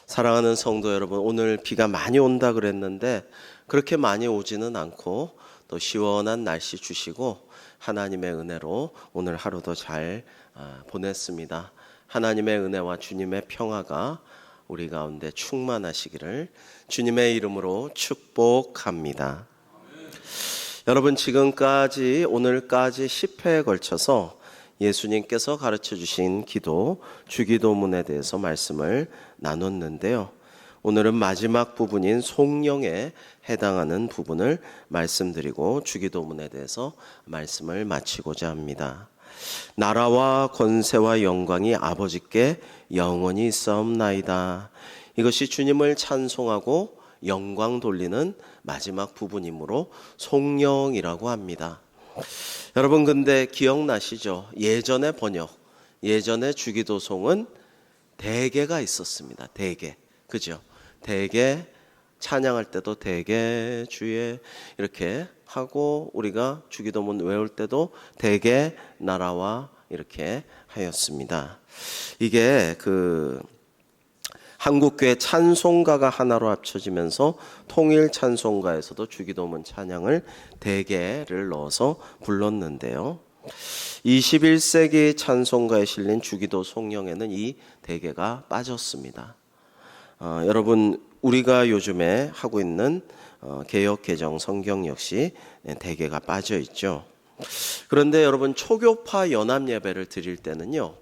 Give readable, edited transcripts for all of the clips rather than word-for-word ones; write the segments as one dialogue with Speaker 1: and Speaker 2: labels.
Speaker 1: 사랑하는 성도 여러분, 오늘 비가 많이 온다 그랬는데 그렇게 많이 오지는 않고 또 시원한 날씨 주시고 하나님의 은혜로 오늘 하루도 잘 보냈습니다. 하나님의 은혜와 주님의 평화가 우리 가운데 충만하시기를 주님의 이름으로 축복합니다. 여러분, 지금까지 오늘까지 10회에 걸쳐서 예수님께서 가르쳐 주신 기도, 주기도문에 대해서 말씀을 나눴는데요. 오늘은 마지막 부분인 송영에 해당하는 부분을 말씀드리고 주기도문에 대해서 말씀을 마치고자 합니다. 나라와 권세와 영광이 아버지께 영원히 있사옵나이다. 이것이 주님을 찬송하고 영광 돌리는 마지막 부분이므로 송영이라고 합니다. 여러분, 근데 기억나시죠? 예전의 번역, 예전의 주기도송은 대개가 있었습니다. 대개, 그죠? 대개 찬양할 때도 대개 주의 이렇게 하고, 우리가 주기도문 외울 때도 대개 나라와 이렇게 하였습니다. 이게 한국교회 찬송가가 하나로 합쳐지면서 통일 찬송가에서도 주기도문 찬양을 대개를 넣어서 불렀는데요. 21세기 찬송가에 실린 주기도 송영에는 이 대개가 빠졌습니다. 여러분, 우리가 요즘에 하고 있는 개역 개정 성경 역시 대개가 빠져 있죠. 그런데 여러분, 초교파 연합 예배를 드릴 때는요,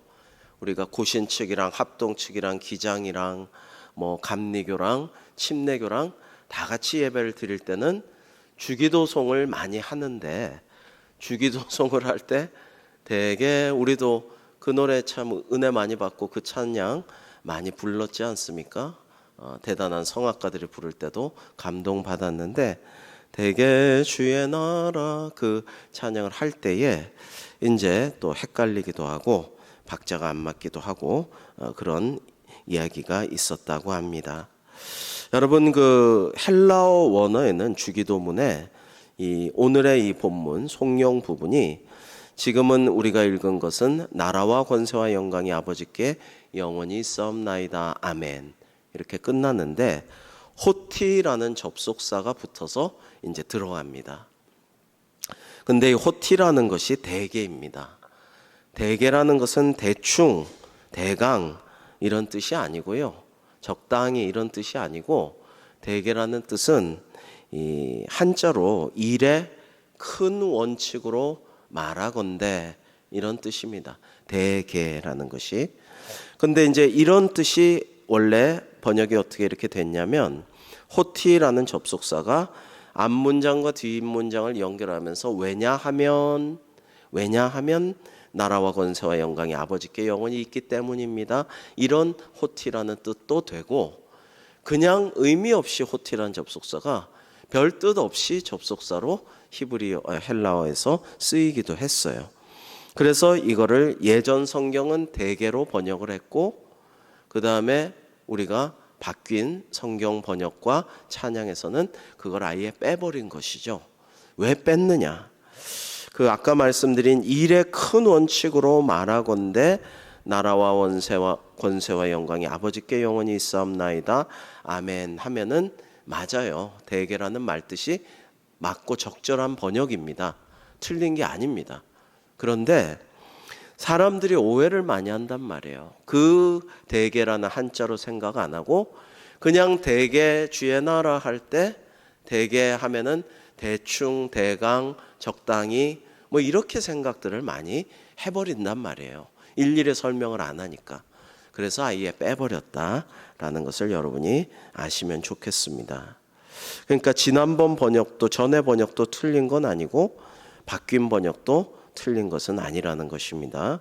Speaker 1: 우리가 고신 측이랑 합동 측이랑 기장이랑 감리교랑 침례교랑 다 같이 예배를 드릴 때는 주기도송을 많이 하는데, 주기도송을 할 때 되게 우리도 그 노래 참 은혜 많이 받고 그 찬양 많이 불렀지 않습니까? 대단한 성악가들이 부를 때도 감동받았는데, 되게 주의 나라 그 찬양을 할 때에 이제 또 헷갈리기도 하고 박자가 안 맞기도 하고 그런 이야기가 있었다고 합니다. 여러분, 헬라어 원어에는 주기도문에 오늘의 이 본문 송영 부분이, 지금은 우리가 읽은 것은 나라와 권세와 영광이 아버지께 영원히 있사옵나이다 아멘 이렇게 끝나는데, 호티라는 접속사가 붙어서 이제 들어갑니다. 근데 이 호티라는 것이 대개입니다. 대개라는 것은 대충, 대강 이런 뜻이 아니고요. 적당히 이런 뜻이 아니고, 대개라는 뜻은 이 한자로 일의 큰 원칙으로 말하건대 이런 뜻입니다. 대개라는 것이. 근데 이제 이런 뜻이 원래 번역이 어떻게 이렇게 됐냐면, 호티라는 접속사가 앞문장과 뒷문장을 연결하면서 왜냐하면 나라와 권세와 영광이 아버지께 영원히 있기 때문입니다, 이런 호티라는 뜻도 되고, 그냥 의미 없이 호티라는 접속사가 별 뜻 없이 접속사로 히브리어 헬라어에서 쓰이기도 했어요. 그래서 이거를 예전 성경은 대개로 번역을 했고, 그 다음에 우리가 바뀐 성경 번역과 찬양에서는 그걸 아예 빼버린 것이죠. 왜 뺐느냐? 아까 말씀드린 일의 큰 원칙으로 말하건대 나라와 권세와 영광이 아버지께 영원히 있사옵나이다 아멘 하면은 맞아요. 대개라는 말뜻이 맞고 적절한 번역입니다. 틀린 게 아닙니다. 그런데 사람들이 오해를 많이 한단 말이에요. 대개라는 한자로 생각 안 하고 그냥 대개 주의 나라 할 때 대개 하면은 대충, 대강, 적당히 이렇게 생각들을 많이 해버린단 말이에요. 일일이 설명을 안 하니까. 그래서 아예 빼버렸다라는 것을 여러분이 아시면 좋겠습니다. 그러니까 지난번 번역도 전에 번역도 틀린 건 아니고 바뀐 번역도 틀린 것은 아니라는 것입니다.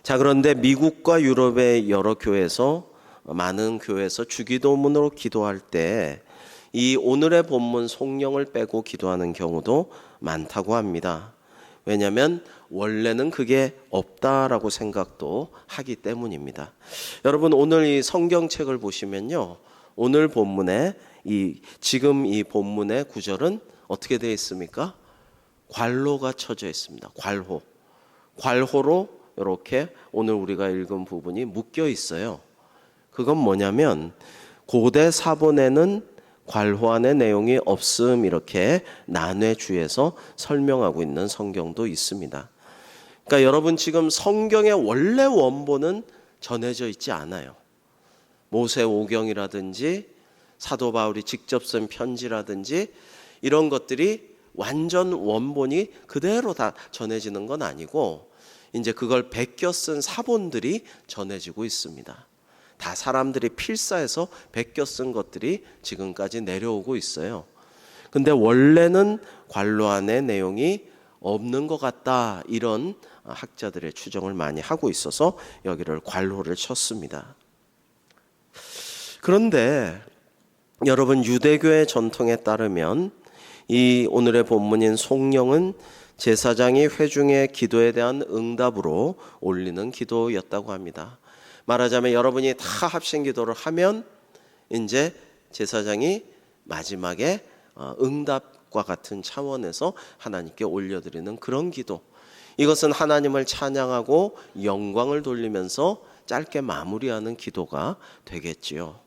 Speaker 1: 자, 그런데 미국과 유럽의 여러 교회에서, 많은 교회에서 주기도문으로 기도할 때 이 오늘의 본문 송영을 빼고 기도하는 경우도 많다고 합니다. 왜냐하면 원래는 그게 없다라고 생각도 하기 때문입니다. 여러분, 오늘 이 성경책을 보시면요, 오늘 본문에 지금 이 본문의 구절은 어떻게 되어 있습니까? 괄호가 쳐져 있습니다. 괄호로 이렇게 오늘 우리가 읽은 부분이 묶여 있어요. 그건 뭐냐면 고대 사본에는 괄호안의 내용이 없음 이렇게 난회주에서 설명하고 있는 성경도 있습니다. 그러니까 여러분 지금 성경의 원래 원본은 전해져 있지 않아요. 모세오경이라든지 사도 바울이 직접 쓴 편지라든지 이런 것들이 완전 원본이 그대로 다 전해지는 건 아니고 이제 그걸 베껴 쓴 사본들이 전해지고 있습니다. 다 사람들이 필사해서 베껴 쓴 것들이 지금까지 내려오고 있어요. 근데 원래는 괄호안의 내용이 없는 것 같다, 이런 학자들의 추정을 많이 하고 있어서 여기를 괄호를 쳤습니다. 그런데 여러분, 유대교의 전통에 따르면 이 오늘의 본문인 송령은 제사장이 회중의 기도에 대한 응답으로 올리는 기도였다고 합니다. 말하자면 여러분이 다 합심 기도를 하면 이제 제사장이 마지막에 응답과 같은 차원에서 하나님께 올려드리는 그런 기도, 이것은 하나님을 찬양하고 영광을 돌리면서 짧게 마무리하는 기도가 되겠지요.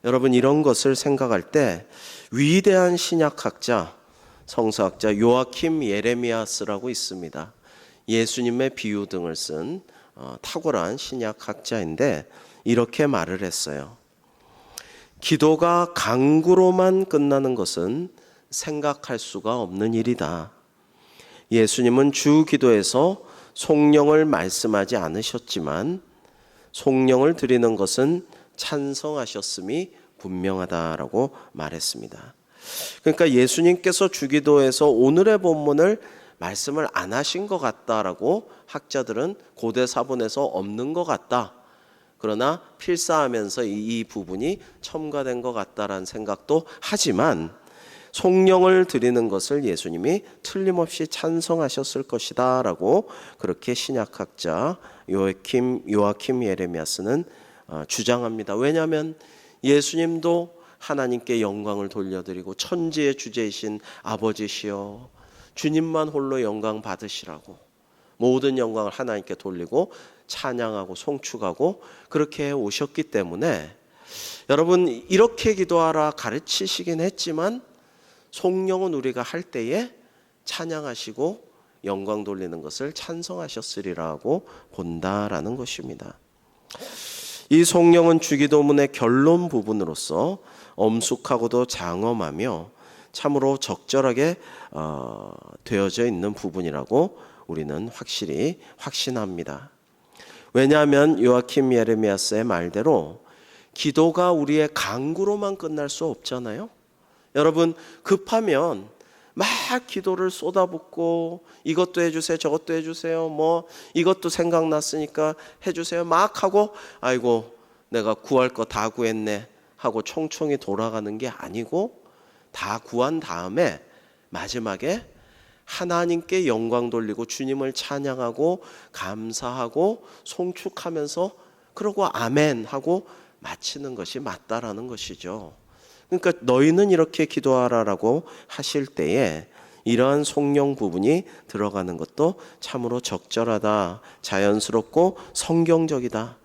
Speaker 1: 여러분, 이런 것을 생각할 때 위대한 신약학자, 성서학자 요아킴 예레미야스라고 있습니다. 예수님의 비유 등을 쓴 탁월한 신약학자인데 이렇게 말을 했어요. 기도가 강구로만 끝나는 것은 생각할 수가 없는 일이다. 예수님은 주 기도에서 송령을 말씀하지 않으셨지만 송령을 드리는 것은 찬성하셨음이 분명하다라고 말했습니다. 그러니까 예수님께서 주기도에서 오늘의 본문을 말씀을 안 하신 것 같다라고 학자들은 고대 사본에서 없는 것 같다, 그러나 필사하면서 이 부분이 첨가된 것 같다라는 생각도 하지만 송령을 드리는 것을 예수님이 틀림없이 찬성하셨을 것이다 라고 그렇게 신약학자 요아킴 예레미야스는 주장합니다. 왜냐하면 예수님도 하나님께 영광을 돌려드리고 천지의 주제이신 아버지시여 주님만 홀로 영광 받으시라고 모든 영광을 하나님께 돌리고 찬양하고 송축하고 그렇게 해 오셨기 때문에 여러분, 이렇게 기도하라 가르치시긴 했지만 송령은 우리가 할 때에 찬양하시고 영광 돌리는 것을 찬성하셨으리라고 본다라는 것입니다. 이 송령은 주기도문의 결론 부분으로서 엄숙하고도 장엄하며 참으로 적절하게 되어져 있는 부분이라고 우리는 확실히 확신합니다. 왜냐하면 요아킴 예레미야스의 말대로 기도가 우리의 강구로만 끝날 수 없잖아요. 여러분, 급하면 막 기도를 쏟아붓고 이것도 해주세요, 저것도 해주세요, 뭐 이것도 생각났으니까 해주세요 막 하고 아이고 내가 구할 거 다 구했네 하고 총총히 돌아가는 게 아니고 다 구한 다음에 마지막에 하나님께 영광 돌리고 주님을 찬양하고 감사하고 송축하면서 그러고 아멘 하고 마치는 것이 맞다라는 것이죠. 그러니까 너희는 이렇게 기도하라라고 하실 때에 이러한 송령 부분이 들어가는 것도 참으로 적절하다, 자연스럽고 성경적이다,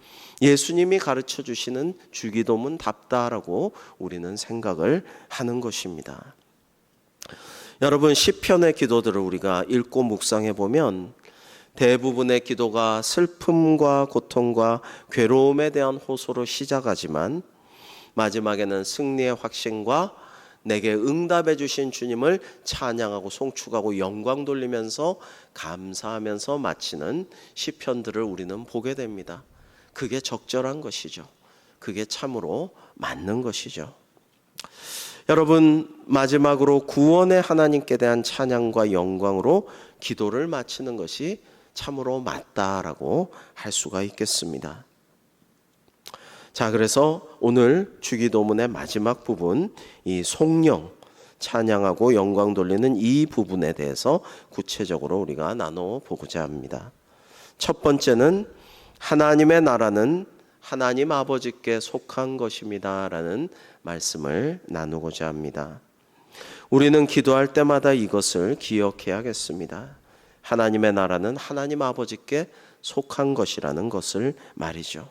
Speaker 1: 예수님이 가르쳐 주시는 주기도문답다라고 우리는 생각을 하는 것입니다. 여러분, 시편의 기도들을 우리가 읽고 묵상해 보면 대부분의 기도가 슬픔과 고통과 괴로움에 대한 호소로 시작하지만 마지막에는 승리의 확신과 내게 응답해 주신 주님을 찬양하고 송축하고 영광 돌리면서 감사하면서 마치는 시편들을 우리는 보게 됩니다. 그게 적절한 것이죠. 그게 참으로 맞는 것이죠. 여러분, 마지막으로 구원의 하나님께 대한 찬양과 영광으로 기도를 마치는 것이 참으로 맞다라고 할 수가 있겠습니다. 자, 그래서 오늘 주기도문의 마지막 부분, 이 송령, 찬양하고 영광 돌리는 이 부분에 대해서 구체적으로 우리가 나눠보고자 합니다. 첫 번째는 하나님의 나라는 하나님 아버지께 속한 것입니다 라는 말씀을 나누고자 합니다. 우리는 기도할 때마다 이것을 기억해야겠습니다. 하나님의 나라는 하나님 아버지께 속한 것이라는 것을 말이죠.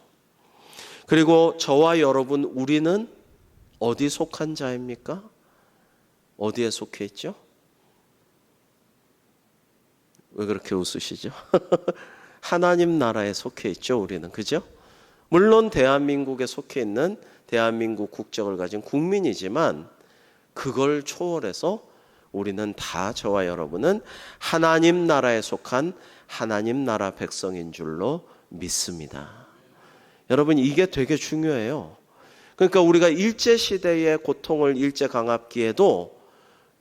Speaker 1: 그리고 저와 여러분, 우리는 어디 속한 자입니까? 어디에 속해 있죠? 왜 그렇게 웃으시죠? 하나님 나라에 속해 있죠, 우리는. 그죠? 물론 대한민국에 속해 있는 대한민국 국적을 가진 국민이지만 그걸 초월해서 우리는 다, 저와 여러분은 하나님 나라에 속한 하나님 나라 백성인 줄로 믿습니다. 여러분, 이게 되게 중요해요. 그러니까 우리가 일제시대의 고통을 일제강압기에도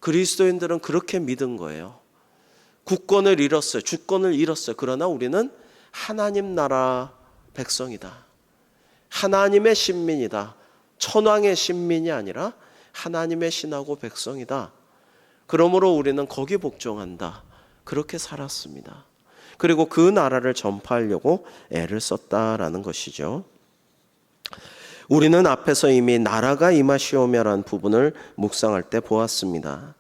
Speaker 1: 그리스도인들은 그렇게 믿은 거예요. 국권을 잃었어요. 주권을 잃었어요. 그러나 우리는 하나님 나라 백성이다. 하나님의 신민이다. 천황의 신민이 아니라 하나님의 신하고 백성이다. 그러므로 우리는 거기 복종한다. 그렇게 살았습니다. 그리고 그 나라를 전파하려고 애를 썼다라는 것이죠. 우리는 앞에서 이미 나라가 임하시오며라는 부분을 묵상할 때 보았습니다.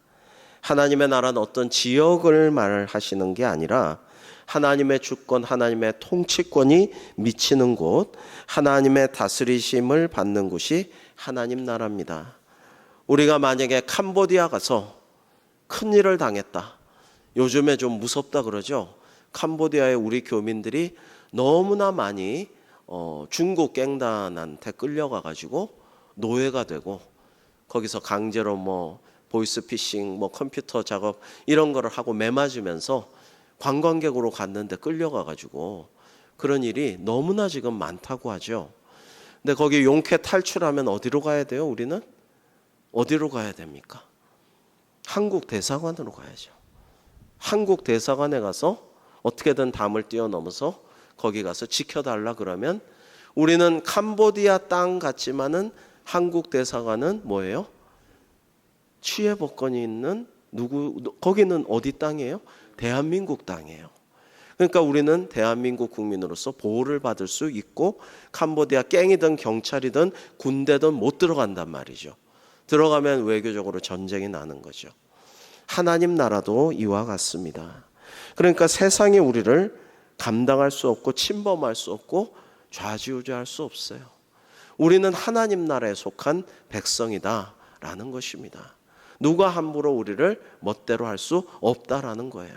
Speaker 1: 하나님의 나라는 어떤 지역을 말하시는 게 아니라 하나님의 주권, 하나님의 통치권이 미치는 곳, 하나님의 다스리심을 받는 곳이 하나님 나라입니다. 우리가 만약에 캄보디아 가서 큰일을 당했다. 요즘에 좀 무섭다 그러죠. 캄보디아의 우리 교민들이 너무나 많이 중국 갱단한테 끌려가가지고 노예가 되고 거기서 강제로 보이스피싱, 컴퓨터 작업 이런 거를 하고 매맞으면서 관광객으로 갔는데 끌려가가지고 그런 일이 너무나 지금 많다고 하죠. 근데 거기 용케 탈출하면 어디로 가야 돼요? 우리는 어디로 가야 됩니까? 한국 대사관으로 가야죠. 한국 대사관에 가서 어떻게든 담을 뛰어넘어서 거기 가서 지켜달라 그러면 우리는 캄보디아 땅 같지만은 한국 대사관은 뭐예요? 취해복권이 있는 거기는 어디 땅이에요? 대한민국 땅이에요. 그러니까 우리는 대한민국 국민으로서 보호를 받을 수 있고 캄보디아 갱이든 경찰이든 군대든 못 들어간단 말이죠. 들어가면 외교적으로 전쟁이 나는 거죠. 하나님 나라도 이와 같습니다. 그러니까 세상이 우리를 감당할 수 없고 침범할 수 없고 좌지우지할 수 없어요. 우리는 하나님 나라에 속한 백성이다라는 것입니다. 누가 함부로 우리를 멋대로 할 수 없다라는 거예요.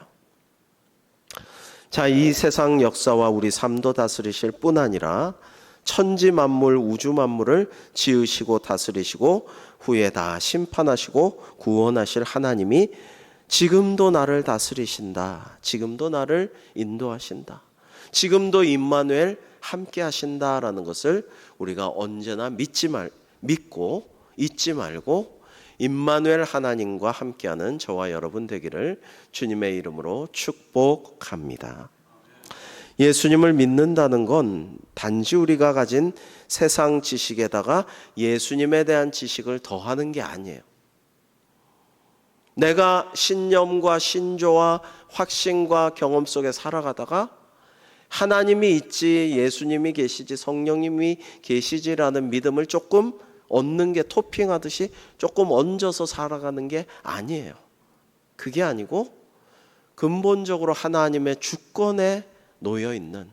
Speaker 1: 자, 이 세상 역사와 우리 삶도 다스리실 뿐 아니라 천지 만물, 우주 만물을 지으시고 다스리시고 후에 다 심판하시고 구원하실 하나님이 지금도 나를 다스리신다. 지금도 나를 인도하신다. 지금도 임마누엘 함께 하신다라는 것을 우리가 언제나 믿고 잊지 말고 임마누엘 하나님과 함께하는 저와 여러분 되기를 주님의 이름으로 축복합니다. 예수님을 믿는다는 건 단지 우리가 가진 세상 지식에다가 예수님에 대한 지식을 더하는 게 아니에요. 내가 신념과 신조와 확신과 경험 속에 살아가다가 하나님이 있지, 예수님이 계시지, 성령님이 계시지라는 믿음을 조금 얻는 게 토핑하듯이 조금 얹어서 살아가는 게 아니에요. 그게 아니고 근본적으로 하나님의 주권에 놓여 있는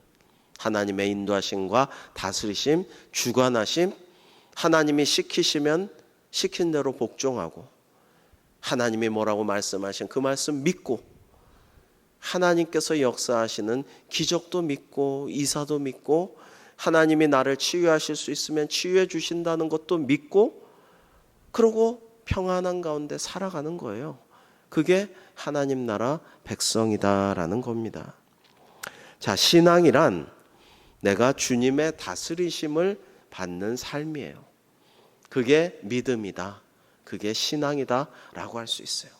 Speaker 1: 하나님의 인도하심과 다스리심, 주관하심, 하나님이 시키시면 시킨 대로 복종하고 하나님이 뭐라고 말씀하신 그 말씀 믿고 하나님께서 역사하시는 기적도 믿고 이사도 믿고 하나님이 나를 치유하실 수 있으면 치유해 주신다는 것도 믿고 그러고 평안한 가운데 살아가는 거예요. 그게 하나님 나라 백성이다라는 겁니다. 자, 신앙이란 내가 주님의 다스리심을 받는 삶이에요. 그게 믿음이다. 그게 신앙이다라고 할 수 있어요.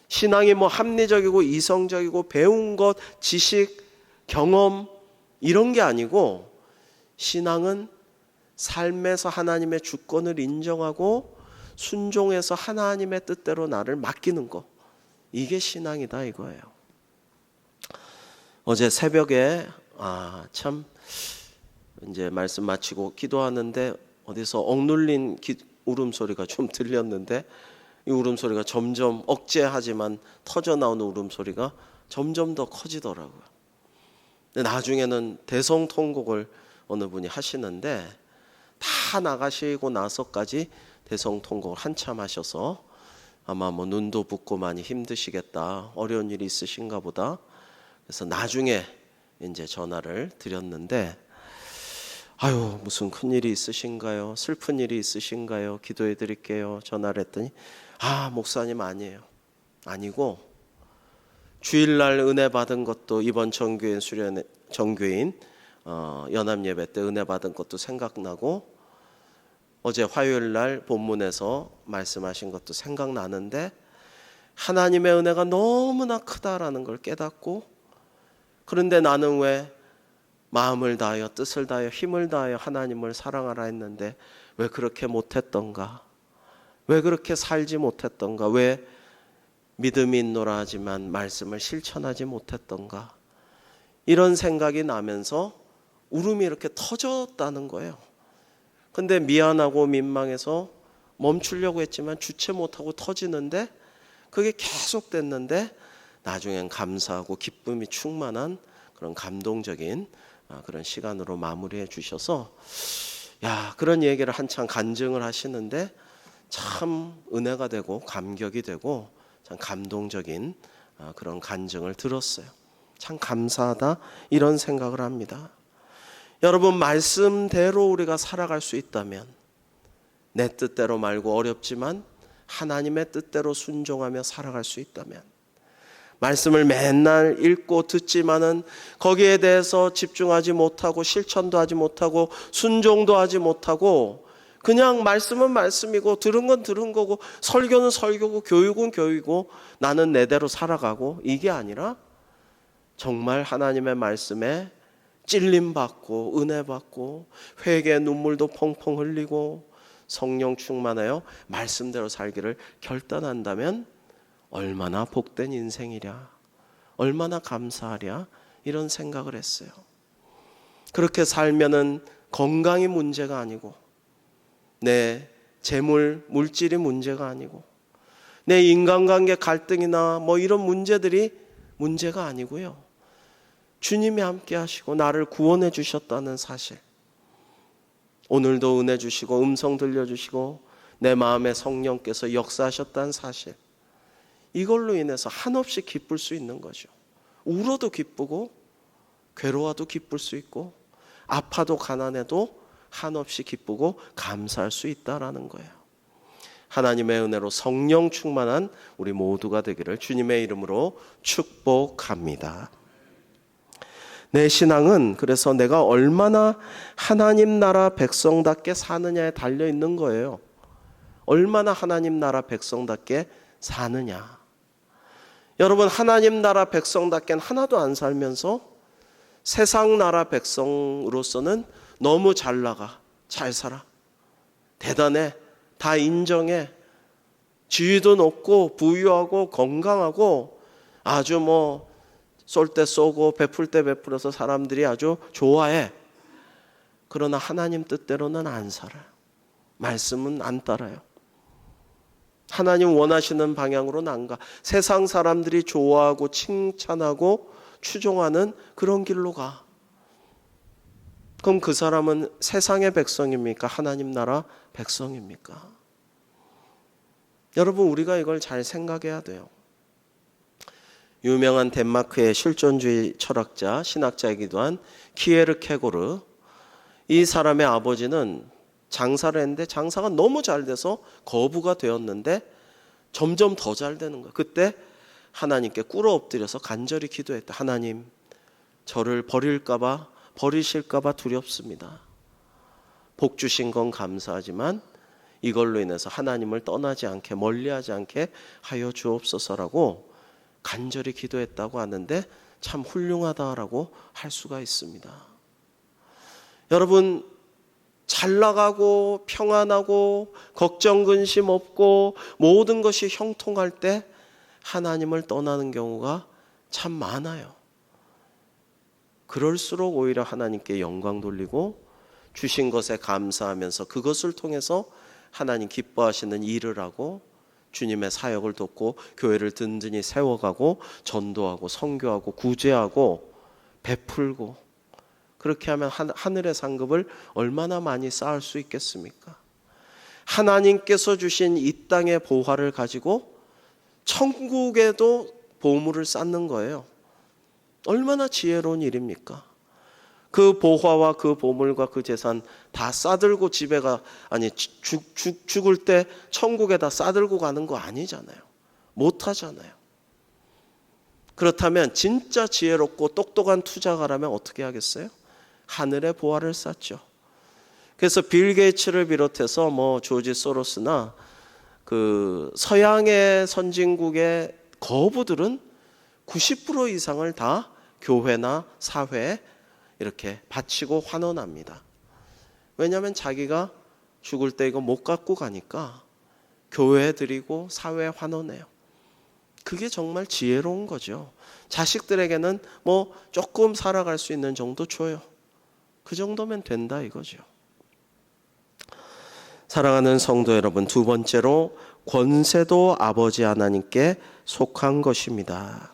Speaker 1: 신앙이 합리적이고 이성적이고 배운 것, 지식, 경험 이런 게 아니고 신앙은 삶에서 하나님의 주권을 인정하고 순종해서 하나님의 뜻대로 나를 맡기는 거. 이게 신앙이다 이거예요. 어제 새벽에 참 이제 말씀 마치고 기도하는데 어디서 억눌린 울음소리가 좀 들렸는데 이 울음소리가 점점 억제하지만 터져나오는 울음소리가 점점 더 커지더라고요. 근데 나중에는 대성통곡을 어느 분이 하시는데 다 나가시고 나서까지 대성통곡을 한참 하셔서 아마 뭐 눈도 붓고 많이 힘드시겠다, 어려운 일이 있으신가 보다. 그래서 나중에 이제 전화를 드렸는데 아유 무슨 큰일이 있으신가요? 슬픈 일이 있으신가요? 기도해 드릴게요. 전화를 했더니 아 목사님 아니고 주일날 은혜 받은 것도 이번 정교인 수련회 정교인 연합 예배 때 은혜 받은 것도 생각나고 어제 화요일날 본문에서 말씀하신 것도 생각나는데 하나님의 은혜가 너무나 크다라는 걸 깨닫고 그런데 나는 왜 마음을 다하여 뜻을 다하여 힘을 다하여 하나님을 사랑하라 했는데 왜 그렇게 못했던가? 왜 그렇게 살지 못했던가? 왜 믿음이 있노라 하지만 말씀을 실천하지 못했던가? 이런 생각이 나면서 울음이 이렇게 터졌다는 거예요. 근데 미안하고 민망해서 멈추려고 했지만 주체 못하고 터지는데 그게 계속 됐는데 나중엔 감사하고 기쁨이 충만한 그런 감동적인 그런 시간으로 마무리해 주셔서 야 그런 얘기를 한참 간증을 하시는데 참 은혜가 되고 감격이 되고 참 감동적인 그런 간증을 들었어요. 참 감사하다 이런 생각을 합니다. 여러분 말씀대로 우리가 살아갈 수 있다면 내 뜻대로 말고 어렵지만 하나님의 뜻대로 순종하며 살아갈 수 있다면 말씀을 맨날 읽고 듣지만은 거기에 대해서 집중하지 못하고 실천도 하지 못하고 순종도 하지 못하고 그냥 말씀은 말씀이고 들은 건 들은 거고 설교는 설교고 교육은 교육이고 나는 내대로 살아가고 이게 아니라 정말 하나님의 말씀에 찔림받고 은혜받고 회개의 눈물도 펑펑 흘리고 성령 충만하여 말씀대로 살기를 결단한다면 얼마나 복된 인생이랴, 얼마나 감사하랴 이런 생각을 했어요. 그렇게 살면은 건강이 문제가 아니고 내 재물, 물질이 문제가 아니고 내 인간관계 갈등이나 뭐 이런 문제들이 문제가 아니고요. 주님이 함께 하시고 나를 구원해 주셨다는 사실, 오늘도 은혜 주시고 음성 들려주시고 내 마음에 성령께서 역사하셨다는 사실, 이걸로 인해서 한없이 기쁠 수 있는 거죠. 울어도 기쁘고 괴로워도 기쁠 수 있고 아파도 가난해도 한없이 기쁘고 감사할 수 있다라는 거예요. 하나님의 은혜로 성령 충만한 우리 모두가 되기를 주님의 이름으로 축복합니다. 내 신앙은 그래서 내가 얼마나 하나님 나라 백성답게 사느냐에 달려 있는 거예요. 얼마나 하나님 나라 백성답게 사느냐. 여러분 하나님 나라 백성답게는 하나도 안 살면서 세상 나라 백성으로서는 너무 잘 나가, 잘 살아, 대단해, 다 인정해, 지위도 높고 부유하고 건강하고 아주 뭐 쏠 때 쏘고 베풀 때 베풀어서 사람들이 아주 좋아해. 그러나 하나님 뜻대로는 안 살아요. 말씀은 안 따라요. 하나님 원하시는 방향으로는 안 가. 세상 사람들이 좋아하고 칭찬하고 추종하는 그런 길로 가. 그럼 그 사람은 세상의 백성입니까? 하나님 나라 백성입니까? 여러분 우리가 이걸 잘 생각해야 돼요. 유명한 덴마크의 실존주의 철학자, 신학자이기도 한 키에르케고르, 이 사람의 아버지는 장사를 했는데 장사가 너무 잘 돼서 거부가 되었는데 점점 더 잘 되는 거예요. 그때 하나님께 꿇어 엎드려서 간절히 기도했다. 하나님, 저를 버리실까봐 두렵습니다. 복 주신 건 감사하지만 이걸로 인해서 하나님을 떠나지 않게, 멀리하지 않게 하여 주옵소서라고 간절히 기도했다고 하는데 참 훌륭하다라고 할 수가 있습니다. 여러분 잘 나가고 평안하고 걱정 근심 없고 모든 것이 형통할 때 하나님을 떠나는 경우가 참 많아요. 그럴수록 오히려 하나님께 영광 돌리고 주신 것에 감사하면서 그것을 통해서 하나님 기뻐하시는 일을 하고 주님의 사역을 돕고 교회를 든든히 세워가고 전도하고 선교하고 구제하고 베풀고 그렇게 하면 하늘의 상급을 얼마나 많이 쌓을 수 있겠습니까? 하나님께서 주신 이 땅의 보화를 가지고 천국에도 보물을 쌓는 거예요. 얼마나 지혜로운 일입니까? 그 보화와 그 보물과 그 재산 다 싸들고 죽을 때 천국에다 싸들고 가는 거 아니잖아요. 못 하잖아요. 그렇다면 진짜 지혜롭고 똑똑한 투자가라면 어떻게 하겠어요? 하늘의 보화를 쌓죠. 그래서 빌 게이츠를 비롯해서 조지 소로스나 그 서양의 선진국의 거부들은 90% 이상을 다 교회나 사회에 이렇게 바치고 환원합니다. 왜냐하면 자기가 죽을 때 이거 못 갖고 가니까 교회에 드리고 사회에 환원해요. 그게 정말 지혜로운 거죠. 자식들에게는 조금 살아갈 수 있는 정도 줘요. 그 정도면 된다 이거죠. 사랑하는 성도 여러분, 두 번째로 권세도 아버지 하나님께 속한 것입니다.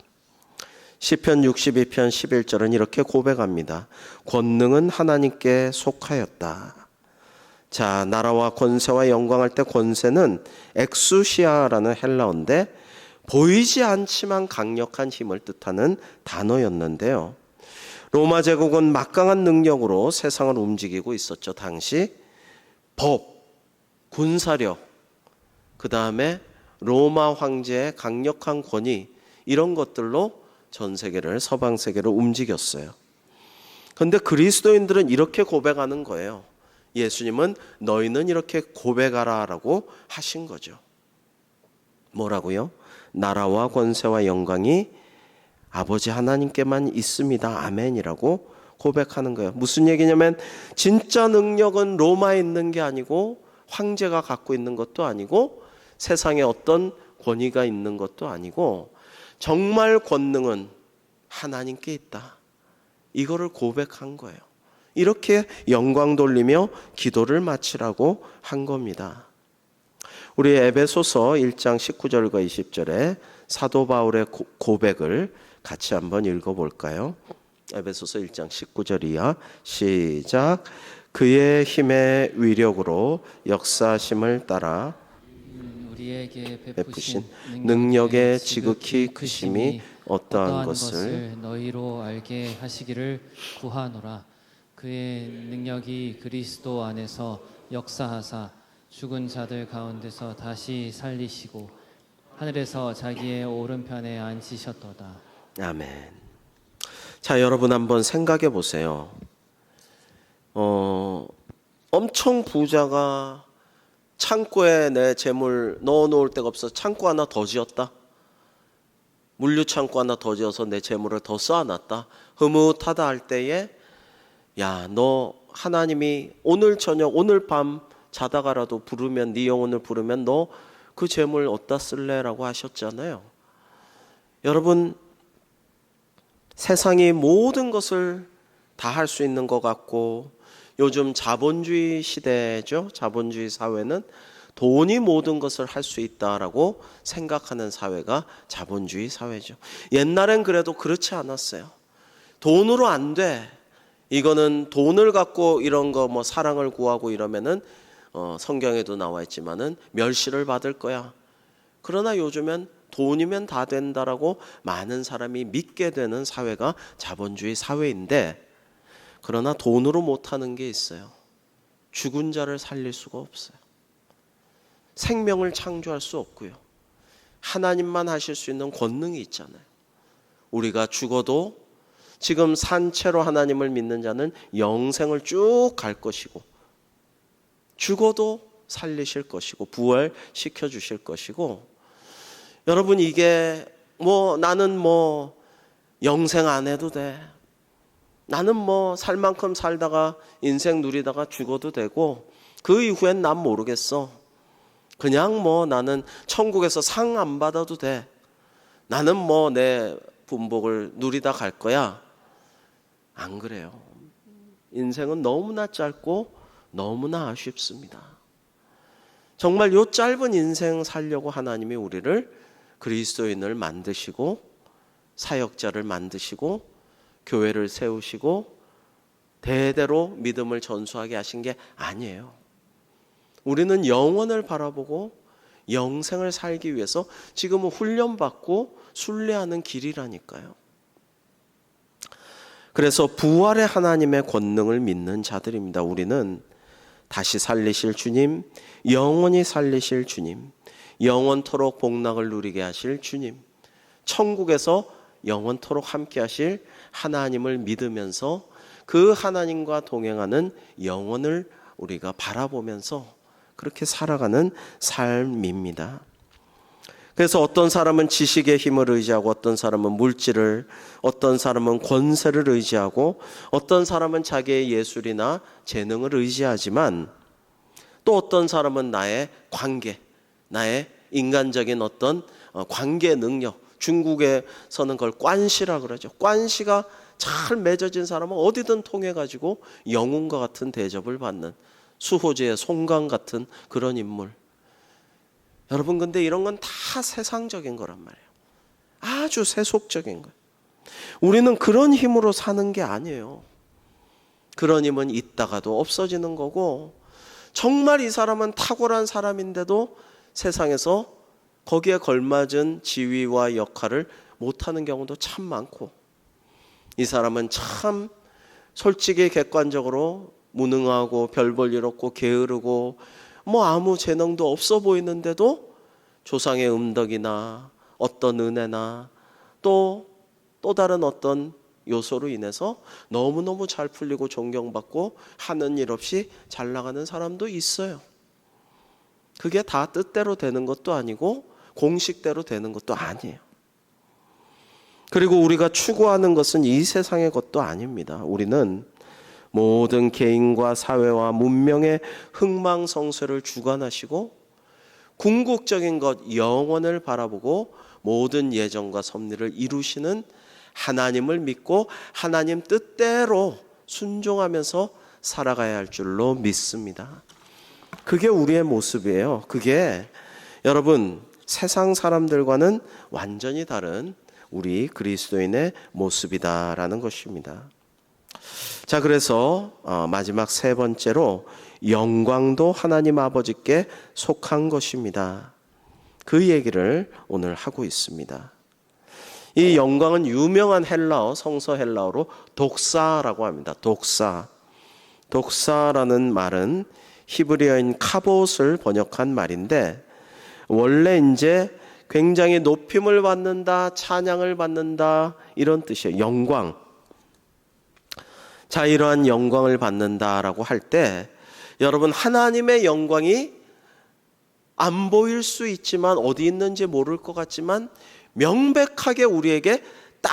Speaker 1: 시편 62편 11절은 이렇게 고백합니다. 권능은 하나님께 속하였다. 자, 나라와 권세와 영광할 때 권세는 엑수시아라는 헬라어인데 보이지 않지만 강력한 힘을 뜻하는 단어였는데요. 로마 제국은 막강한 능력으로 세상을 움직이고 있었죠. 당시 법, 군사력, 그 다음에 로마 황제의 강력한 권위, 이런 것들로 전 세계를, 서방 세계를 움직였어요. 그런데 그리스도인들은 이렇게 고백하는 거예요. 예수님은 너희는 이렇게 고백하라라고 하신 거죠. 뭐라고요? 나라와 권세와 영광이 아버지 하나님께만 있습니다. 아멘이라고 고백하는 거예요. 무슨 얘기냐면 진짜 능력은 로마에 있는 게 아니고 황제가 갖고 있는 것도 아니고 세상에 어떤 권위가 있는 것도 아니고 정말 권능은 하나님께 있다. 이거를 고백한 거예요. 이렇게 영광 돌리며 기도를 마치라고 한 겁니다. 우리 에베소서 1장 19절과 20절에 사도 바울의 고백을 같이 한번 읽어볼까요? 에베소서 1장 19절 이하 시작. 그의 힘의 위력으로 역사심을 따라
Speaker 2: 우리에게
Speaker 1: 베푸신 능력의 지극히 크심이 어떠한 것을
Speaker 2: 너희로 알게 하시기를 구하노라. 그의 능력이 그리스도 안에서 역사하사 죽은 자들 가운데서 다시 살리시고 하늘에서 자기의 오른편에 앉히셨도다.
Speaker 1: 아멘. 자, 여러분 한번 생각해 보세요. 엄청 부자가 창고에 내 재물 넣어놓을 데가 없어서 창고 하나 더 지었다. 물류창고 하나 더 지어서 내 재물을 더 쌓아놨다. 흐뭇하다 할 때에 야, 너 하나님이 오늘 저녁, 오늘 밤 자다가라도 부르면, 네 영혼을 부르면 너 그 재물 어디다 쓸래? 라고 하셨잖아요. 여러분, 세상이 모든 것을 다 할 수 있는 것 같고 요즘 자본주의 시대죠. 자본주의 사회는 돈이 모든 것을 할 수 있다라고 생각하는 사회가 자본주의 사회죠. 옛날엔 그래도 그렇지 않았어요. 돈으로 안 돼. 이거는 돈을 갖고 이런 거 사랑을 구하고 이러면은 성경에도 나와 있지만은 멸시를 받을 거야. 그러나 요즘엔 돈이면 다 된다라고 많은 사람이 믿게 되는 사회가 자본주의 사회인데, 그러나 돈으로 못하는 게 있어요. 죽은 자를 살릴 수가 없어요. 생명을 창조할 수 없고요. 하나님만 하실 수 있는 권능이 있잖아요. 우리가 죽어도 지금 산채로 하나님을 믿는 자는 영생을 쭉 갈 것이고 죽어도 살리실 것이고 부활시켜 주실 것이고, 여러분 이게 나는 영생 안 해도 돼. 나는 살 만큼 살다가 인생 누리다가 죽어도 되고 그 이후엔 난 모르겠어. 그냥 나는 천국에서 상 안 받아도 돼. 나는 내 분복을 누리다 갈 거야. 안 그래요. 인생은 너무나 짧고 너무나 아쉽습니다. 정말 요 짧은 인생 살려고 하나님이 우리를 그리스도인을 만드시고 사역자를 만드시고 교회를 세우시고 대대로 믿음을 전수하게 하신 게 아니에요. 우리는 영원을 바라보고 영생을 살기 위해서 지금은 훈련받고 순례하는 길이라니까요. 그래서 부활의 하나님의 권능을 믿는 자들입니다. 우리는 다시 살리실 주님, 영원히 살리실 주님, 영원토록 복락을 누리게 하실 주님, 천국에서 영원토록 함께 하실 하나님을 믿으면서 그 하나님과 동행하는 영혼을 우리가 바라보면서 그렇게 살아가는 삶입니다. 그래서 어떤 사람은 지식의 힘을 의지하고, 어떤 사람은 물질을, 어떤 사람은 권세를 의지하고, 어떤 사람은 자기의 예술이나 재능을 의지하지만, 또 어떤 사람은 나의 관계, 나의 인간적인 어떤 관계 능력, 중국에서는 그걸 관시라 그러죠. 관시가 잘 맺어진 사람은 어디든 통해 가지고 영웅과 같은 대접을 받는, 수호제의 송강 같은 그런 인물. 여러분, 근데 이런 건 다 세상적인 거란 말이에요. 아주 세속적인 거예요. 우리는 그런 힘으로 사는 게 아니에요. 그런 힘은 있다가도 없어지는 거고, 정말 이 사람은 탁월한 사람인데도 세상에서 거기에 걸맞은 지위와 역할을 못하는 경우도 참 많고, 이 사람은 참 솔직히 객관적으로 무능하고 별 볼 일 없고 게으르고 아무 재능도 없어 보이는데도 조상의 음덕이나 어떤 은혜나 또 다른 어떤 요소로 인해서 너무너무 잘 풀리고 존경받고 하는 일 없이 잘 나가는 사람도 있어요. 그게 다 뜻대로 되는 것도 아니고 공식대로 되는 것도 아니에요. 그리고 우리가 추구하는 것은 이 세상의 것도 아닙니다. 우리는 모든 개인과 사회와 문명의 흥망성쇠를 주관하시고 궁극적인 것, 영원을 바라보고 모든 예정과 섭리를 이루시는 하나님을 믿고 하나님 뜻대로 순종하면서 살아가야 할 줄로 믿습니다. 그게 우리의 모습이에요. 그게 여러분 세상 사람들과는 완전히 다른 우리 그리스도인의 모습이다라는 것입니다. 자, 그래서 마지막 세 번째로 영광도 하나님 아버지께 속한 것입니다. 그 얘기를 오늘 하고 있습니다. 이 영광은 유명한 헬라어, 성서 헬라어로 독사라고 합니다. 독사라는 말은 히브리어인 카봇을 번역한 말인데, 원래 이제 굉장히 높임을 받는다, 찬양을 받는다, 이런 뜻이에요. 영광. 자, 이러한 영광을 받는다라고 할 때 여러분, 하나님의 영광이 안 보일 수 있지만, 어디 있는지 모를 것 같지만 명백하게 우리에게 딱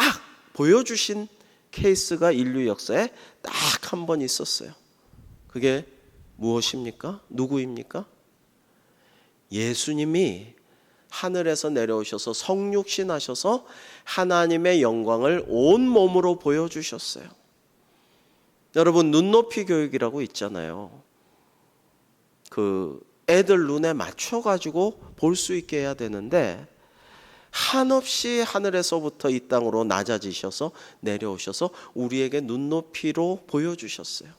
Speaker 1: 보여주신 케이스가 인류 역사에 딱 한 번 있었어요. 그게 무엇입니까? 누구입니까? 예수님이 하늘에서 내려오셔서 성육신 하셔서 하나님의 영광을 온 몸으로 보여주셨어요. 여러분, 눈높이 교육이라고 있잖아요. 그 애들 눈에 맞춰가지고 볼 수 있게 해야 되는데, 한없이 하늘에서부터 이 땅으로 낮아지셔서 내려오셔서 우리에게 눈높이로 보여주셨어요.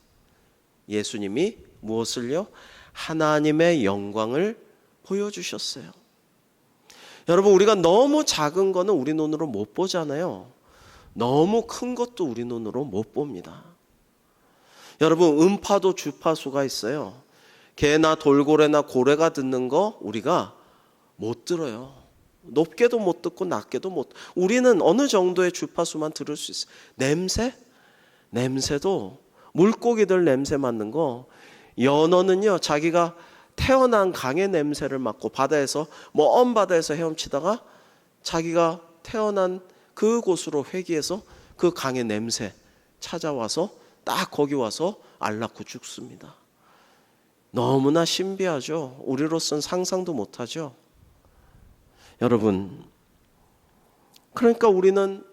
Speaker 1: 예수님이 무엇을요? 하나님의 영광을 보여주셨어요. 여러분, 우리가 너무 작은 거는 우리 눈으로 못 보잖아요. 너무 큰 것도 우리 눈으로 못 봅니다. 여러분, 음파도 주파수가 있어요. 개나 돌고래나 고래가 듣는 거 우리가 못 들어요. 높게도 못 듣고 낮게도 못. 우리는 어느 정도의 주파수만 들을 수 있어요. 냄새도 물고기들 냄새 맡는 거, 연어는요 자기가 태어난 강의 냄새를 맡고 바다에서 먼 바다에서 헤엄치다가 자기가 태어난 그곳으로 회귀해서 그 강의 냄새 찾아와서 딱 거기 와서 알 낳고 죽습니다. 너무나 신비하죠. 우리로서는 상상도 못하죠. 여러분, 그러니까 우리는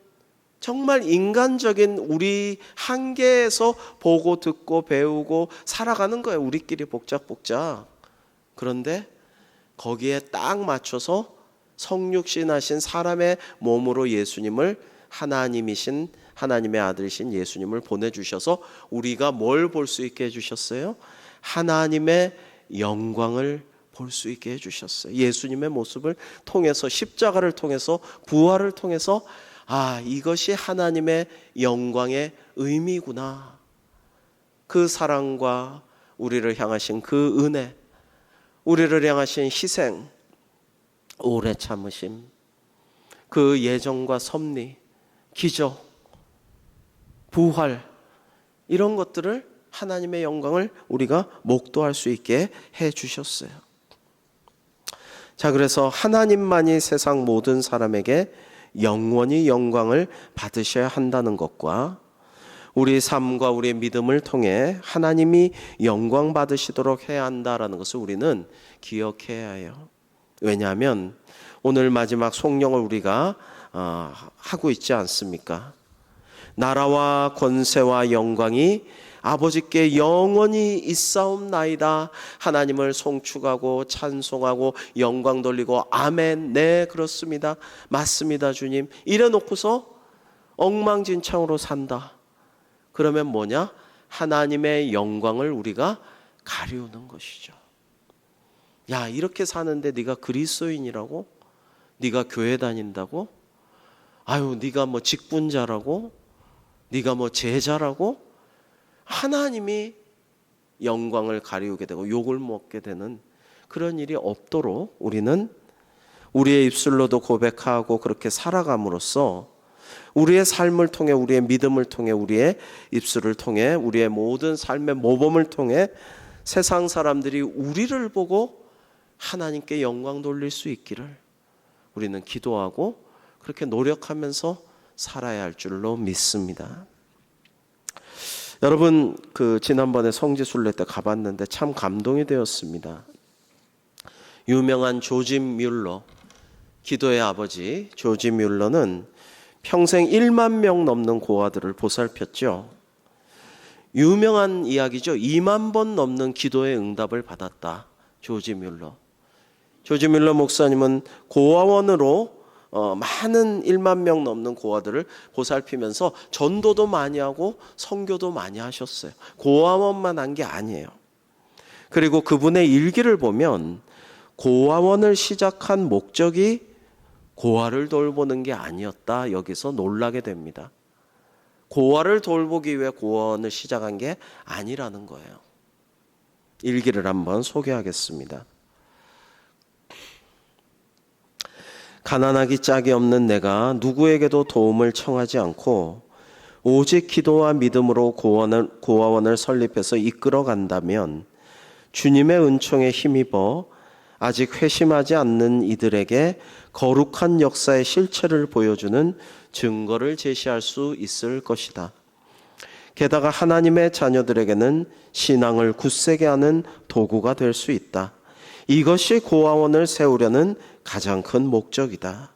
Speaker 1: 정말 인간적인 우리 한계에서 보고 듣고 배우고 살아가는 거예요. 우리끼리 복작복작. 그런데 거기에 딱 맞춰서 성육신하신 사람의 몸으로 예수님을 하나님이신 하나님의 아들이신 예수님을 보내주셔서 우리가 뭘 볼 수 있게 해주셨어요? 하나님의 영광을 볼 수 있게 해주셨어요. 예수님의 모습을 통해서, 십자가를 통해서, 부활을 통해서 이것이 하나님의 영광의 의미구나. 그 사랑과 우리를 향하신 그 은혜, 우리를 향하신 희생, 오래 참으심, 그 예정과 섭리, 기적, 부활, 이런 것들을 하나님의 영광을 우리가 목도할 수 있게 해 주셨어요. 자, 그래서 하나님만이 세상 모든 사람에게 영원히 영광을 받으셔야 한다는 것과 우리 삶과 우리의 믿음을 통해 하나님이 영광 받으시도록 해야 한다라는 것을 우리는 기억해야 해요. 왜냐하면 오늘 마지막 송영을 우리가 하고 있지 않습니까? 나라와 권세와 영광이 아버지께 영원히 있사옵나이다. 하나님을 송축하고 찬송하고 영광 돌리고 아멘, 네 그렇습니다, 맞습니다 주님, 이래 놓고서 엉망진창으로 산다. 그러면 뭐냐? 하나님의 영광을 우리가 가리우는 것이죠. 야, 이렇게 사는데 네가 그리스도인이라고? 네가 교회 다닌다고? 아유, 네가 뭐 직분자라고? 네가 뭐 제자라고? 하나님이 영광을 가리우게 되고 욕을 먹게 되는 그런 일이 없도록 우리는 우리의 입술로도 고백하고 그렇게 살아감으로써 우리의 삶을 통해, 우리의 믿음을 통해, 우리의 입술을 통해, 우리의 모든 삶의 모범을 통해 세상 사람들이 우리를 보고 하나님께 영광 돌릴 수 있기를 우리는 기도하고 그렇게 노력하면서 살아야 할 줄로 믿습니다. 여러분, 지난번에 성지순례 때 가봤는데 참 감동이 되었습니다. 유명한 조지 뮬러, 기도의 아버지 조지 뮬러는 평생 1만 명 넘는 고아들을 보살폈죠. 유명한 이야기죠. 2만 번 넘는 기도의 응답을 받았다. 조지 뮬러. 조지 뮬러 목사님은 고아원으로 많은 1만 명 넘는 고아들을 보살피면서 전도도 많이 하고 선교도 많이 하셨어요. 고아원만 한 게 아니에요. 그리고 그분의 일기를 보면 고아원을 시작한 목적이 고아를 돌보는 게 아니었다. 여기서 놀라게 됩니다. 고아를 돌보기 위해 고아원을 시작한 게 아니라는 거예요. 일기를 한번 소개하겠습니다. 가난하기 짝이 없는 내가 누구에게도 도움을 청하지 않고 오직 기도와 믿음으로 고아원을 설립해서 이끌어 간다면 주님의 은총에 힘입어 아직 회심하지 않는 이들에게 거룩한 역사의 실체를 보여주는 증거를 제시할 수 있을 것이다. 게다가 하나님의 자녀들에게는 신앙을 굳세게 하는 도구가 될 수 있다. 이것이 고아원을 세우려는 가장 큰 목적이다.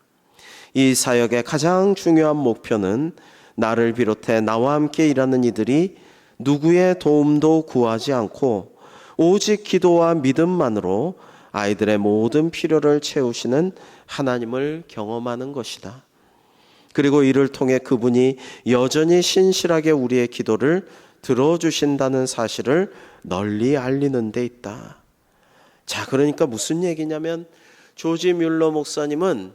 Speaker 1: 이 사역의 가장 중요한 목표는 나를 비롯해 나와 함께 일하는 이들이 누구의 도움도 구하지 않고 오직 기도와 믿음만으로 아이들의 모든 필요를 채우시는 하나님을 경험하는 것이다. 그리고 이를 통해 그분이 여전히 신실하게 우리의 기도를 들어주신다는 사실을 널리 알리는 데 있다. 자, 그러니까 무슨 얘기냐면 조지 뮬러 목사님은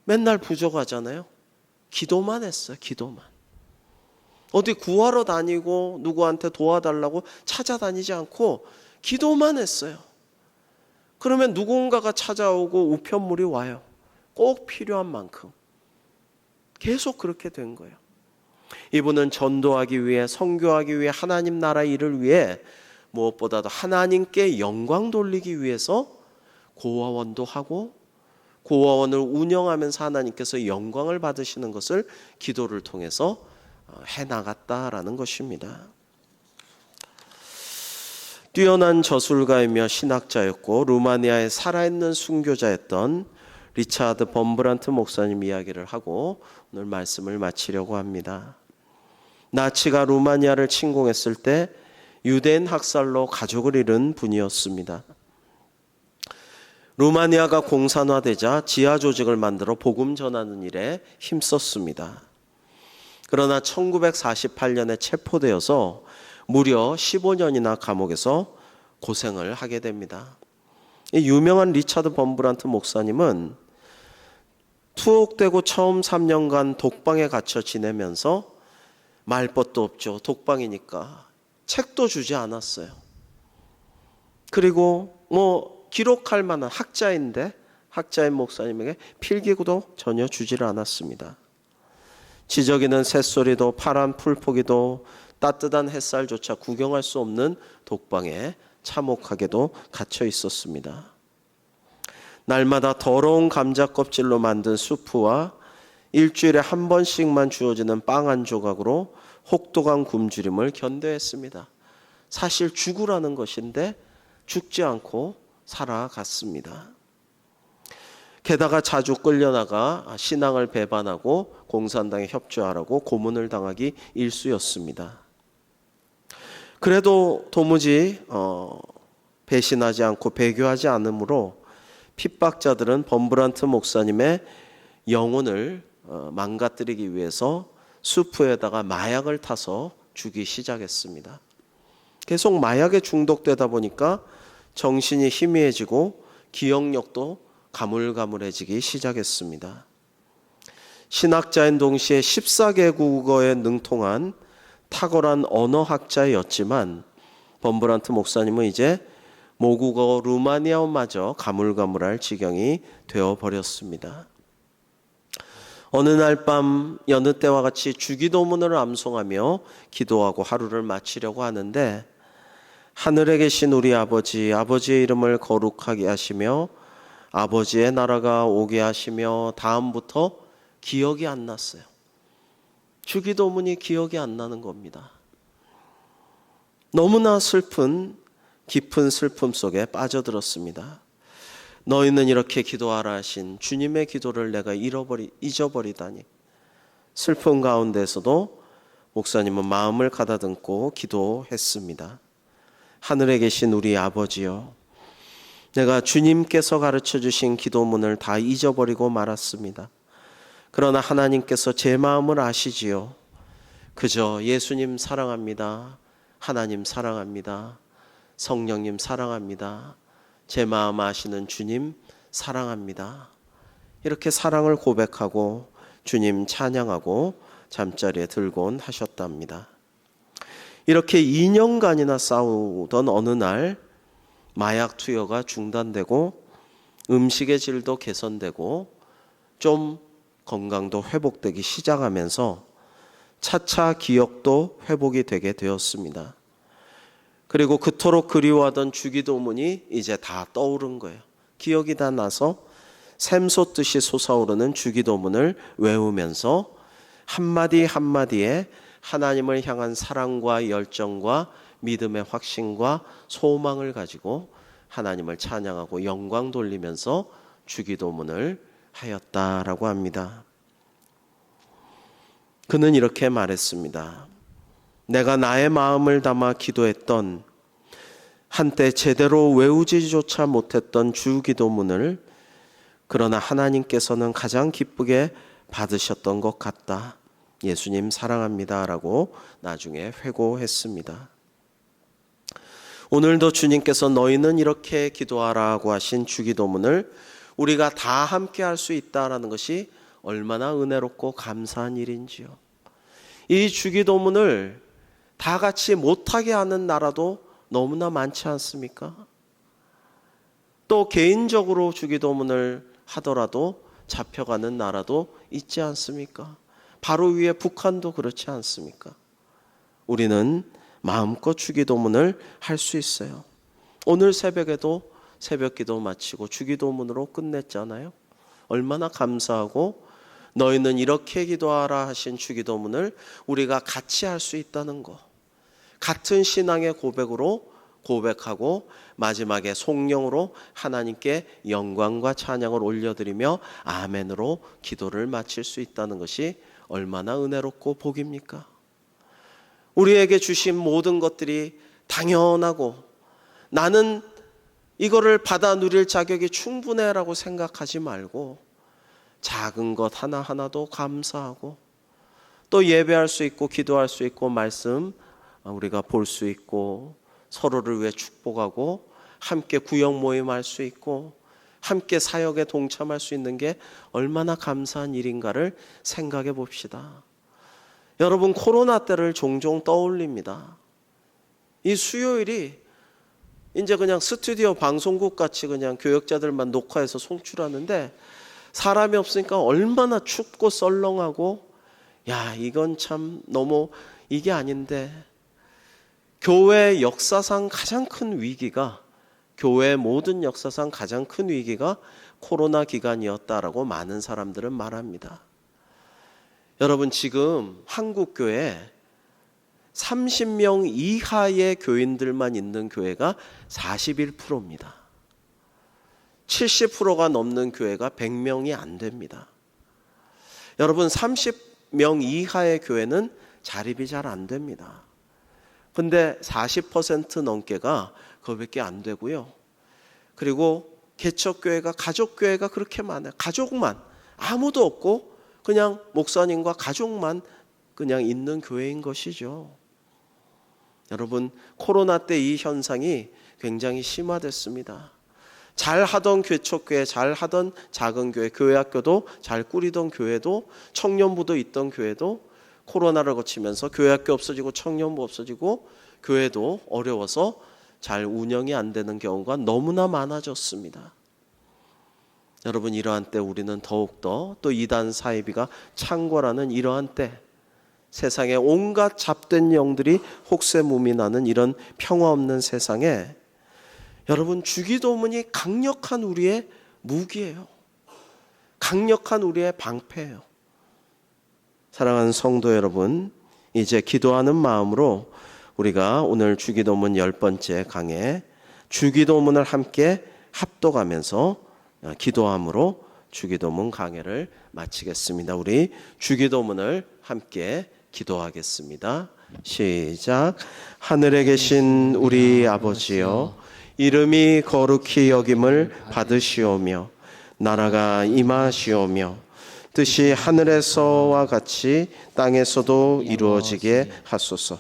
Speaker 1: 맨날 부족하잖아요. 기도만 했어요. 기도만. 어디 구하러 다니고 누구한테 도와달라고 찾아다니지 않고 기도만 했어요. 그러면 누군가가 찾아오고 우편물이 와요. 꼭 필요한 만큼. 계속 그렇게 된 거예요. 이분은 전도하기 위해, 선교하기 위해, 하나님 나라 일을 위해 무엇보다도 하나님께 영광 돌리기 위해서 고아원도 하고 고아원을 운영하면서 하나님께서 영광을 받으시는 것을 기도를 통해서 해나갔다라는 것입니다. 뛰어난 저술가이며 신학자였고 루마니아에 살아있는 순교자였던 리차드 범브란트 목사님 이야기를 하고 오늘 말씀을 마치려고 합니다. 나치가 루마니아를 침공했을 때 유대인 학살로 가족을 잃은 분이었습니다. 루마니아가 공산화되자 지하 조직을 만들어 복음 전하는 일에 힘썼습니다. 그러나 1948년에 체포되어서 무려 15년이나 감옥에서 고생을 하게 됩니다. 이 유명한 리차드 범브란트 목사님은 투옥되고 처음 3년간 독방에 갇혀 지내면서 말벗도 없죠. 독방이니까 책도 주지 않았어요. 그리고 기록할 만한 학자인 목사님에게 필기구도 전혀 주지를 않았습니다. 지저귀는 새소리도 파란 풀포기도 따뜻한 햇살조차 구경할 수 없는 독방에 참혹하게도 갇혀 있었습니다. 날마다 더러운 감자 껍질로 만든 수프와 일주일에 한 번씩만 주어지는 빵 한 조각으로 혹독한 굶주림을 견뎌했습니다. 사실 죽으라는 것인데 죽지 않고 살아갔습니다. 게다가 자주 끌려나가 신앙을 배반하고 공산당에 협조하라고 고문을 당하기 일쑤였습니다. 그래도 도무지 배신하지 않고 배교하지 않으므로 핍박자들은 범브란트 목사님의 영혼을 망가뜨리기 위해서 수프에다가 마약을 타서 주기 시작했습니다. 계속 마약에 중독되다 보니까 정신이 희미해지고 기억력도 가물가물해지기 시작했습니다. 신학자인 동시에 14개국어에 능통한 탁월한 언어학자였지만 범브란트 목사님은 이제 모국어 루마니아어마저 가물가물할 지경이 되어버렸습니다. 어느 날 밤 여느 때와 같이 주기도문을 암송하며 기도하고 하루를 마치려고 하는데 하늘에 계신 우리 아버지의 이름을 거룩하게 하시며 아버지의 나라가 오게 하시며 다음부터 기억이 안 났어요. 주기도문이 기억이 안 나는 겁니다. 너무나 깊은 슬픔 속에 빠져들었습니다. 너희는 이렇게 기도하라 하신 주님의 기도를 내가 잊어버리다니. 슬픔 가운데서도 목사님은 마음을 가다듬고 기도했습니다. 하늘에 계신 우리 아버지여, 내가 주님께서 가르쳐 주신 기도문을 다 잊어버리고 말았습니다. 그러나 하나님께서 제 마음을 아시지요. 그저 예수님 사랑합니다. 하나님 사랑합니다. 성령님 사랑합니다. 제 마음 아시는 주님 사랑합니다. 이렇게 사랑을 고백하고 주님 찬양하고 잠자리에 들곤 하셨답니다. 이렇게 2년간이나 싸우던 어느 날 마약 투여가 중단되고 음식의 질도 개선되고 좀 건강도 회복되기 시작하면서 차차 기억도 회복이 되게 되었습니다. 그리고 그토록 그리워하던 주기도문이 이제 다 떠오른 거예요. 기억이 다 나서 샘솟듯이 솟아오르는 주기도문을 외우면서 한마디 한마디에 하나님을 향한 사랑과 열정과 믿음의 확신과 소망을 가지고 하나님을 찬양하고 영광 돌리면서 주기도문을 하였다라고 합니다. 그는 이렇게 말했습니다. 내가 나의 마음을 담아 기도했던 한때 제대로 외우지조차 못했던 주기도문을 그러나 하나님께서는 가장 기쁘게 받으셨던 것 같다. 예수님 사랑합니다 라고 나중에 회고했습니다. 오늘도 주님께서 너희는 이렇게 기도하라고 하신 주기도문을 우리가 다 함께 할 수 있다라는 것이 얼마나 은혜롭고 감사한 일인지요. 이 주기도문을 다 같이 못하게 하는 나라도 너무나 많지 않습니까? 또 개인적으로 주기도문을 하더라도 잡혀가는 나라도 있지 않습니까? 바로 위에 북한도 그렇지 않습니까? 우리는 마음껏 주기도문을 할 수 있어요. 오늘 새벽에도 새벽기도 마치고 주기도문으로 끝냈잖아요. 얼마나 감사하고 너희는 이렇게 기도하라 하신 주기도문을 우리가 같이 할 수 있다는 거. 같은 신앙의 고백으로 고백하고 마지막에 송영으로 하나님께 영광과 찬양을 올려드리며 아멘으로 기도를 마칠 수 있다는 것이 얼마나 은혜롭고 복입니까? 우리에게 주신 모든 것들이 당연하고 나는 이거를 받아 누릴 자격이 충분해라고 생각하지 말고 작은 것 하나하나도 감사하고 또 예배할 수 있고 기도할 수 있고 말씀 우리가 볼 수 있고 서로를 위해 축복하고 함께 구역 모임할 수 있고 함께 사역에 동참할 수 있는 게 얼마나 감사한 일인가를 생각해 봅시다. 여러분, 코로나 때를 종종 떠올립니다. 이 수요일이 이제 그냥 스튜디오 방송국 같이 그냥 교역자들만 녹화해서 송출하는데 사람이 없으니까 얼마나 춥고 썰렁하고 야, 이건 참 너무 이게 아닌데 교회 역사상 가장 큰 위기가 교회 모든 역사상 가장 큰 위기가 코로나 기간이었다라고 많은 사람들은 말합니다. 여러분, 지금 한국 교회 30명 이하의 교인들만 있는 교회가 41%입니다. 70%가 넘는 교회가 100명이 안 됩니다. 여러분, 30명 이하의 교회는 자립이 잘 안 됩니다. 근데 40% 넘게가 그거밖에 안 되고요. 그리고 개척교회가 가족교회가 그렇게 많아요. 가족만 아무도 없고 그냥 목사님과 가족만 그냥 있는 교회인 것이죠. 여러분, 코로나 때 이 현상이 굉장히 심화됐습니다. 잘하던 개척교회, 잘하던 작은 교회, 교회학교도 잘 꾸리던 교회도 청년부도 있던 교회도 코로나를 거치면서 교회학교 없어지고 청년부 없어지고 교회도 어려워서 잘 운영이 안 되는 경우가 너무나 많아졌습니다. 여러분, 이러한 때 우리는 더욱더 또 이단 사이비가 창궐하는 이러한 때 세상에 온갖 잡된 영들이 혹세무민하는 이런 평화 없는 세상에 여러분, 주기도문이 강력한 우리의 무기예요. 강력한 우리의 방패예요. 사랑하는 성도 여러분, 이제 기도하는 마음으로 우리가 오늘 주기도문 10번째 강해 주기도문을 함께 합독하면서 기도함으로 주기도문 강해를 마치겠습니다. 우리 주기도문을 함께 기도하겠습니다. 시작. 하늘에 계신 우리 아버지여, 이름이 거룩히 여김을 받으시오며 나라가 임하시오며 뜻이 하늘에서와 같이 땅에서도 이루어지게 하소서.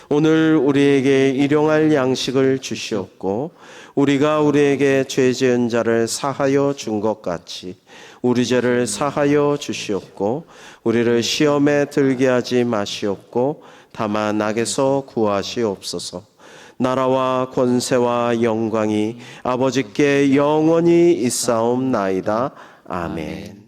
Speaker 1: 오늘 우리에게 일용할 양식을 주시옵고 우리가 우리에게 죄 지은 자를 사하여 준 것 같이 우리 죄를 사하여 주시옵고 우리를 시험에 들게 하지 마시옵고 다만 악에서 구하시옵소서. 나라와 권세와 영광이 아버지께 영원히 있사옵나이다. 아멘.